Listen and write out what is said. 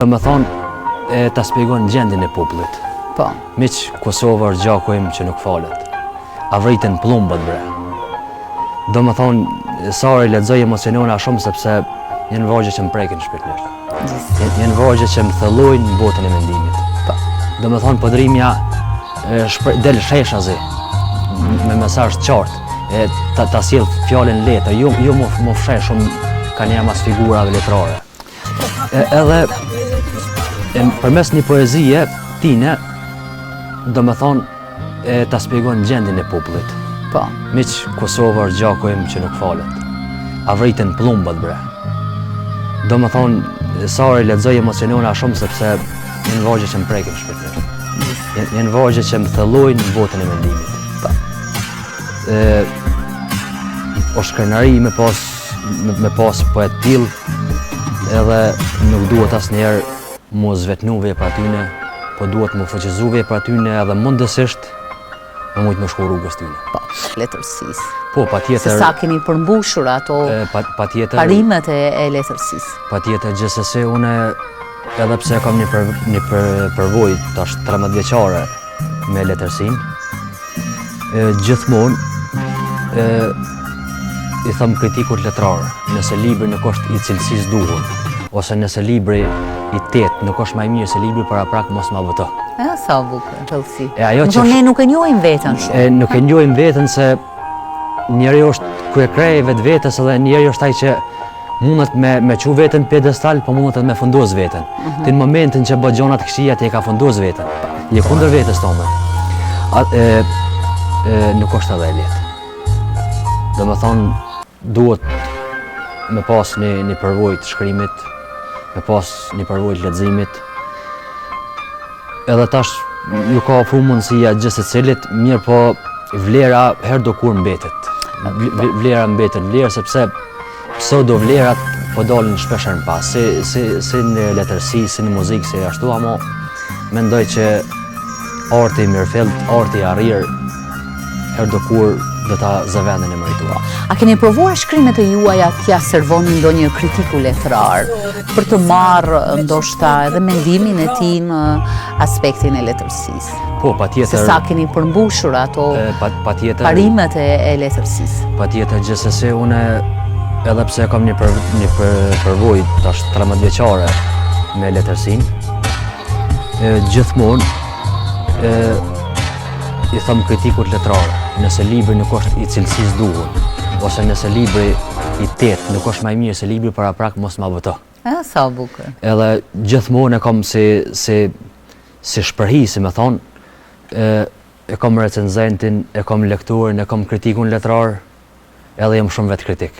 Me thonë ta spjegon gjendjen e popullit. Po. Miq Kosovër gjakojmë që nuk falet. A vritën plumbët bre. Do me thonë, sa e lexoj emocionona shumë sepse janë vargje që më prekin shpirtërisht. Janë vargje që më thellojnë në botën e mendimit. Po. Do me thonë, podrimja del sheshazi me mesazh të qartë. Ta sjell fjalën letër, jo më fshesh shumë kanë jam as figurave letrare. Edhe përmes një poezie, tine, do me thonë, ta spjegon gjendjen e popullit. Po. Miq Kosovër gjakojmë që nuk falet. A vritën plumbët bre. Do me thonë, sa e lexoj emocionona shumë sepse janë vargje që më prekin shpirtërisht. Janë vargje që më thellojnë në botën e mendimit. Po. Është krenari me pas poet till, edhe nuk duhet asnjëherë mu zvetnu vepra tyne, po duhet mu fuqizu vepra tyne edhe mundësisht me mujtë më shku rrugës tyne. Po, letërsisë. Po, patjetër. Se sa keni përmbushur ato parimet e letërsisë. Patjetër, gjithsesi une, edhe pse kam një përvojë tash 13 vjeçare me letërsinë, gjithmonë i thëmë kritikut letrar, nëse libri nuk është i cilësisë duhur, ose nëse libri i tetë nuk është më i mirë se libri paraprak, mos ma vëto. Sa bukur, thellësi. Ne nuk e njohim veten shumë. Nuk e njohim veten se njeri është ku e krejë vetë vetës edhe njeri është ai që mundet me qu veten pjedestal, po mundet edhe me fundos veten. Ti në momentin që bë gjona të këqija ti e ka fundos veten. Je kundër vetes tome. Nuk është edhe e lehtë. Do me thonë, duhet me pas një përvojë të shkrimit, me pas një përvojë të leximit. Edhe tash ju ka ofru mundësia gjithë secilit, mirë po vlera herë do kur mbetet. Vlera mbetet vlerë sepse pseudo vlerat po dalin shpeshherë në pas, si në letërsi, si në muzikë, si ashtu, amo mendoj që arti i mirëfillt, arti i arrir, herë do kur do ta zëvendin e merituar. A keni provuar shkrimet e juaja t'ja servoni ndonjë kritiku letrar për të marrë ndoshta edhe mendimin e tij në aspektin e letërsisë? Po, patjetër. Se sa keni përmbushur ato parimet e letërsisë? Patjetër, gjithsesi une edhe pse kam një përvojë tash 13 vjeçare me letërsinë, gjithmonë i thëmë kritikut letrare, nëse libri nuk është i cilësisë duhur, ose nëse libri i tetë nuk është më i mirë se libri paraprak, mos ma vëto. Sa bukur. Edhe gjithmonë e kam si shpërhi, si me thonë, e kam recenzentin, e kam lektorin, e kam kritikun letrar, edhe jam shumë vetë kritik.